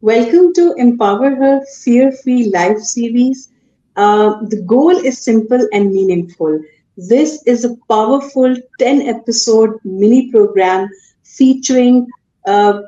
Welcome to Empower Her Fear-Free Life Series. The goal is simple and meaningful. This is a powerful 10 episode mini program featuring a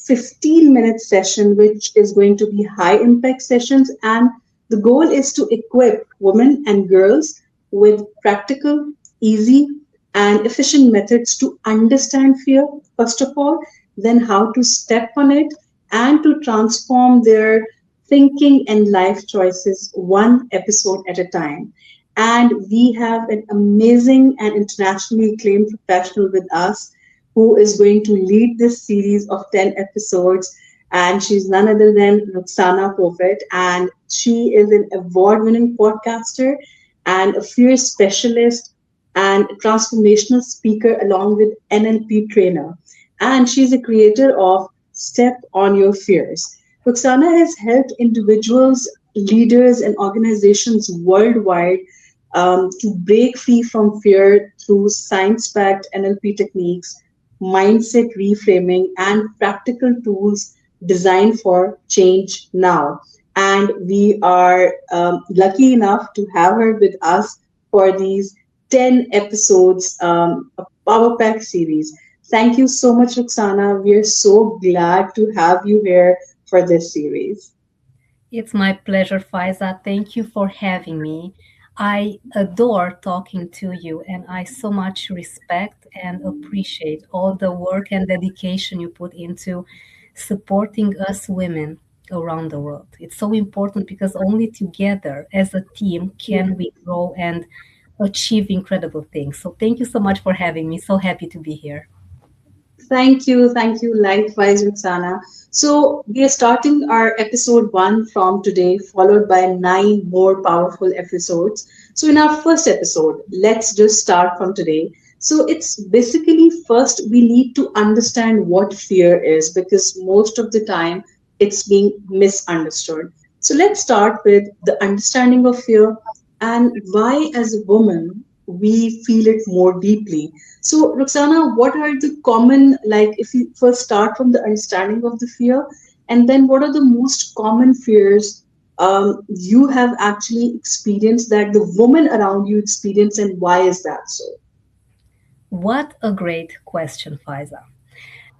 15-minute session, which is going to be high impact sessions. And the goal is to equip women and girls with practical, easy, and efficient methods to understand fear, first of all, then how to step on it and to transform their thinking and life choices one episode at a time. And we have an amazing and internationally acclaimed professional with us who is going to lead this series of 10 episodes. And she's none other than Roxana Popet. And she is an award winning podcaster and a fear specialist and transformational speaker along with NLP trainer. And she's a creator of Step on Your Fears. Roxana has helped individuals, leaders, and organizations worldwide to break free from fear through science backed NLP techniques, mindset reframing, and practical tools designed for change now. And we are lucky enough to have her with us for these 10 episodes of Power Pack series. Thank you so much, Roxana. We are so glad to have you here for this series. It's my pleasure, Faiza. Thank you for having me. I adore talking to you, and I so much respect and appreciate all the work and dedication you put into supporting us women around the world. It's so important because only together as a team can we grow and achieve incredible things. So, thank you so much for having me. So happy to be here. Thank you. Likewise, Roxana. So we are starting our episode one from today, followed by nine more powerful episodes. So in our first episode, let's just start from today. So it's basically first we need to understand what fear is because most of the time it's being misunderstood. So let's start with the understanding of fear and why, as a woman, we feel it more deeply. So, Roxana, what are the common, like, if you first start from the understanding of the fear, and then what are the most common fears you have actually experienced that the woman around you experience, and why is that so? What a great question, Faiza.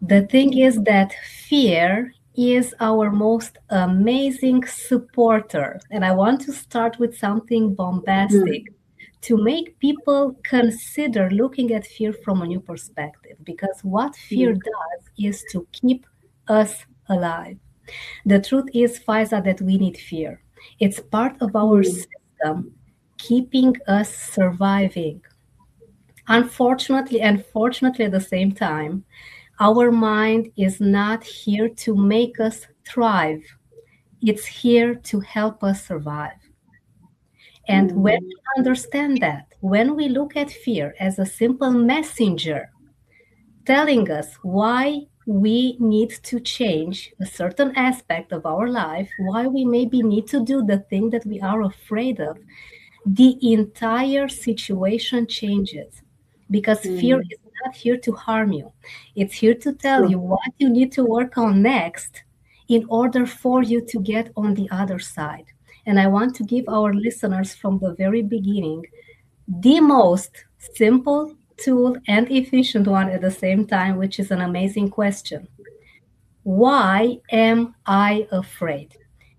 The thing is that fear is our most amazing supporter. And I want to start with something bombastic Hmm. to make people consider looking at fear from a new perspective. Because what fear Hmm. does is to keep us alive. The truth is, Faiza, that we need fear. It's part of our Hmm. system keeping us surviving. Unfortunately and fortunately at the same time, our mind is not here to make us thrive. It's here to help us survive. And when Hmm. we understand that, when we look at fear as a simple messenger telling us why we need to change a certain aspect of our life, why we maybe need to do the thing that we are afraid of, the entire situation changes because fear Hmm. is not here to harm you. It's here to tell you True. what you need to work on next in order for you to get on the other side. And I want to give our listeners from the very beginning the most simple tool and efficient one at the same time, which is an amazing question. Why am I afraid?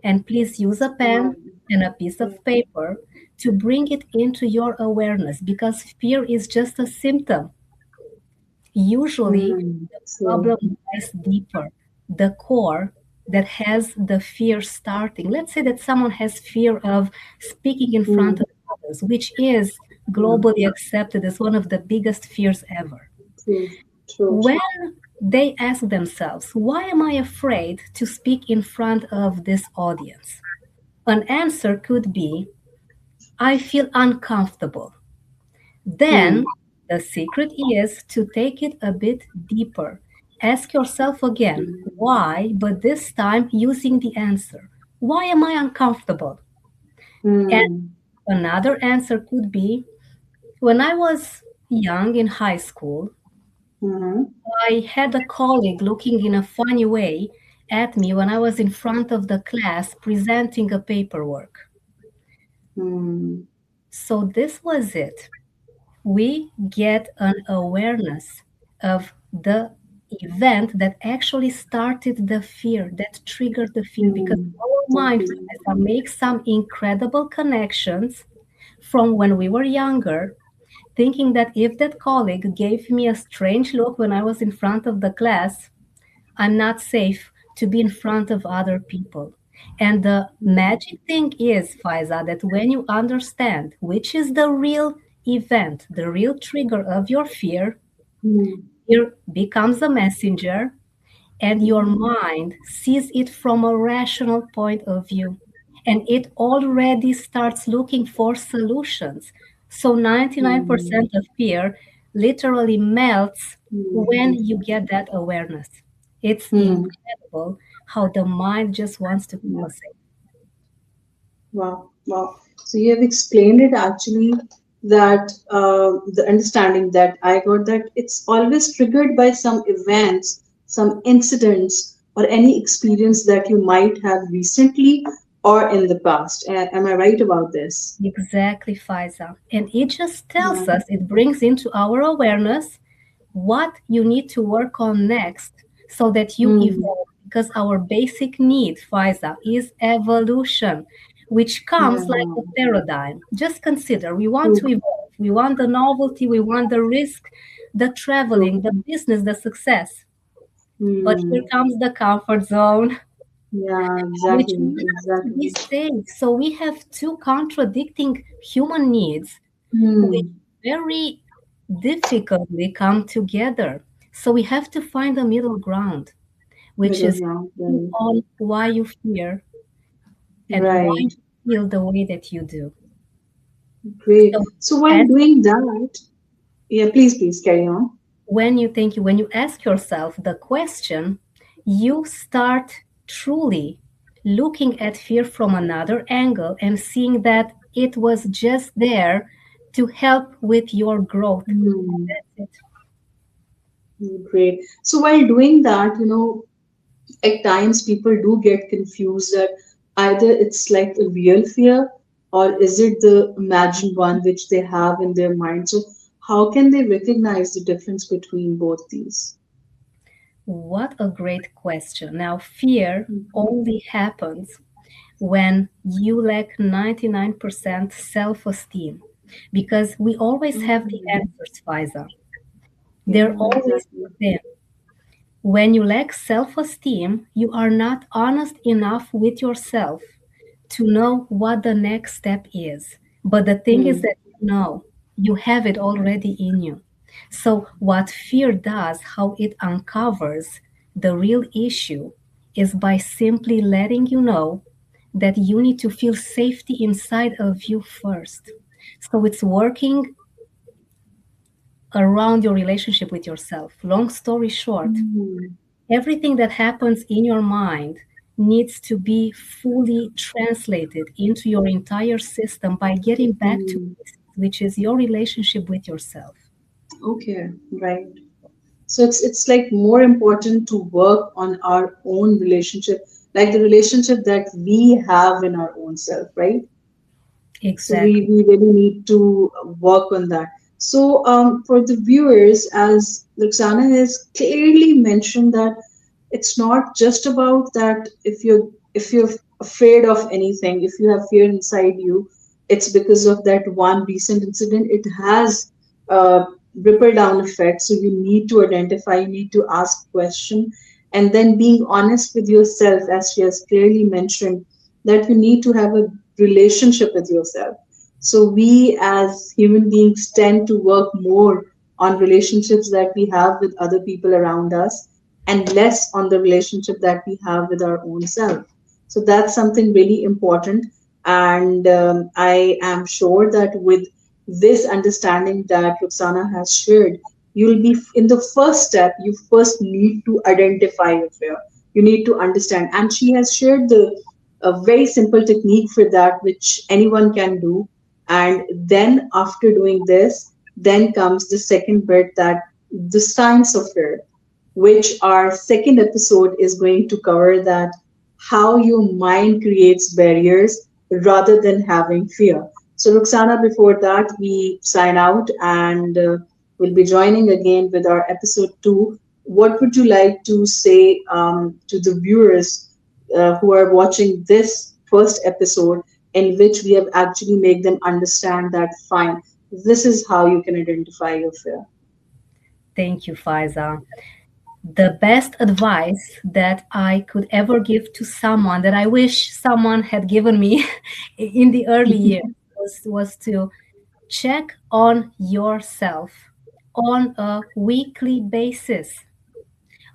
And please use a pen and a piece of paper to bring it into your awareness because fear is just a symptom. Usually, Hmm. the True. problem lies deeper, the core that has the fear starting. Let's say that someone has fear of speaking in front Hmm. of others, which is Hmm. globally accepted as one of the biggest fears ever. True. True. When they ask themselves, why am I afraid to speak in front of this audience? An answer could be, I feel uncomfortable. Hmm. Then the secret is to take it a bit deeper. Ask yourself again, why, but this time using the answer. Why am I uncomfortable? And Hmm. another answer could be, when I was young in high school, Hmm. I had a colleague looking in a funny way at me when I was in front of the class presenting a paperwork. Hmm. So this was it. We get an awareness of the event that actually started the fear, that triggered the fear, because Hmm. our mind Exactly. makes some incredible connections from when we were younger, thinking that if that colleague gave me a strange look when I was in front of the class, I'm not safe to be in front of other people. And the Hmm. magic thing is, Faiza, that when you understand which is the real event, the real trigger of your Hmm. fear becomes a messenger, and your Hmm. mind sees it from a rational point of view. And it already starts looking for solutions. So Hmm. 99% of fear literally melts when Hmm. you get that awareness. It's Hmm. incredible how the mind just wants to keep Yeah. us safe. Wow, wow. So you have explained it actually that the understanding that I got that it's always triggered by some events, some incidents, or any experience that you might have recently or in the past. Am I right about this? Exactly, Faiza. And it just Yeah. tells us, it brings into our awareness what you need to work on next so that you Hmm. evolve. Because our basic need, Faiza, is evolution, which Yeah. comes like a paradigm. Just consider we want True. to evolve, we want the novelty, we want the risk, the traveling, True. the business, the success. But here Hmm. comes the comfort zone, Yeah. which Exactly. wants to be Exactly. safe. So we have two contradicting human needs, which Hmm. very difficultly come together. So we have to find a middle ground, which Middle is ground. Right. on why you fear and why Right. you feel the way that you do. Great. So So while as doing that, yeah, please carry on. when you ask yourself the question, you start truly looking at fear from another angle and seeing that it was just there to help with your growth. Hmm. That's it. Great. So while doing that, at times people do get confused that either it's like a real fear or is it the imagined one which they have in their mind. So how can they recognize the difference between both these? What a great question. Now, fear Mhm. only happens when you lack 99% self esteem because we always have the Mhm. answers, Faiza. They're Yeah, always exactly. within. When you lack self esteem, you are not honest enough with yourself to know what the next step is. But the thing is Hmm. that you have it already in you. So, what fear does, how it uncovers the real issue, is by simply letting you know that you need to feel safety inside of you first. So, it's working around your relationship with yourself. Long story short, Hmm. everything that happens in your mind needs to be fully translated into your entire system by getting back to Hmm. basics, which is your relationship with yourself. Okay, right. So it's like more important to work on our own relationship, like the relationship that we have in our own self, right? So we, Exactly. we really need to work on that. So for the viewers, as Roxana has clearly mentioned that it's not just about that if you're afraid of anything, if you have fear inside you, it's because of that one recent incident. It has uh, ripple down effect. So you need to identify, you need to ask question, and then being honest with yourself, as she has clearly mentioned, that you need to have a relationship with yourself. So we as human beings tend to work more on relationships that we have with other people around us and less on the relationship that we have with our own self. So that's something really important. And I am sure that with this understanding that Roxana has shared, you'll be in the first step. You first need to identify your fear. You need to understand. And she has shared the a very simple technique for that, which anyone can do. And then after doing this, then comes the second bit, that the science of fear, which our second episode is going to cover that how your mind creates barriers rather than having fear. So, Roxana, before that, we sign out and we'll be joining again with our episode two. What would you like to say to the viewers who are watching this first episode, in which we have actually made them understand that fine, this is how you can identify your fear? Thank you, Faiza. The best advice that I could ever give to someone that I wish someone had given me in the early years was to check on yourself on a weekly basis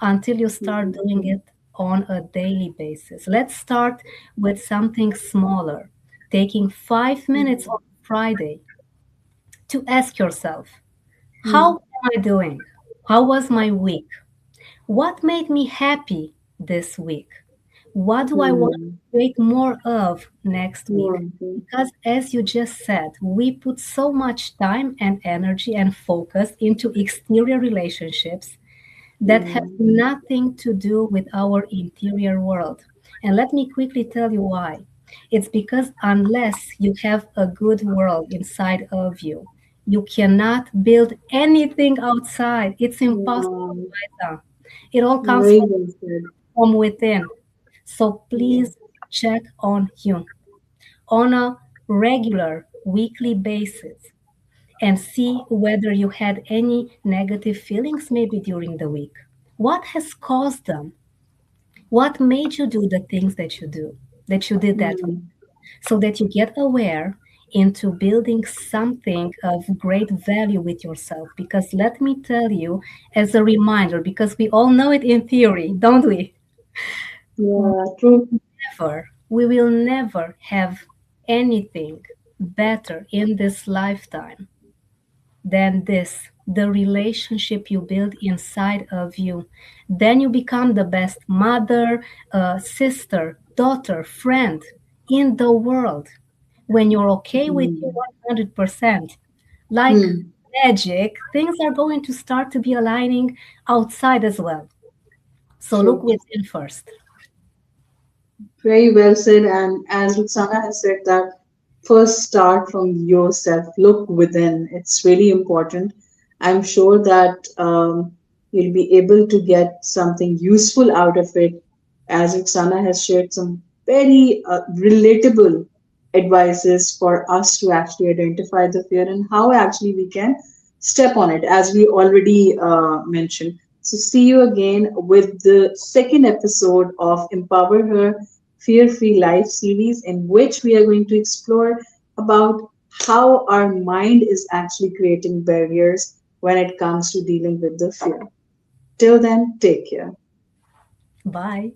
until you start doing it on a daily basis. Let's start with something smaller, taking 5 minutes on Friday to ask yourself, how am I doing? How was my week? What made me happy this week? What do I want to Hmm. create more of next week? Wonderful. Because, as you just said, we put so much time and energy and focus into exterior relationships that has Hmm. nothing to do with our interior world. And let me quickly tell you why. It's because unless you have a good world inside of you, you cannot build anything outside. It's impossible. Wow. Liza. It all comes Very well said. from within. So Yeah. please check on you on a regular weekly basis and see whether you had any negative feelings maybe during the week. What has caused them? What made you do the things that you did that week? Hmm. So that you get aware into building something of great value with yourself. Because let me tell you, as a reminder, because we all know it in theory, don't we? Yeah, true. We will never have anything better in this lifetime than this, the relationship you build inside of you. Then you become the best mother, sister, daughter, friend in the world. When you're okay with you Hmm. 100%, like Hmm. magic, things are going to start to be aligning outside as well. So look True. within first. Very well said. And as Roxana has said, that first start from yourself, look within. It's really important. I'm sure that you'll be able to get something useful out of it, as Roxana has shared some very relatable advices for us to actually identify the fear and how actually we can step on it, as we already mentioned. So, see you again with the second episode of Empower Her Fear-Free Life Series, in which we are going to explore about how our mind is actually creating barriers when it comes to dealing with the fear. Till then, take care. Bye.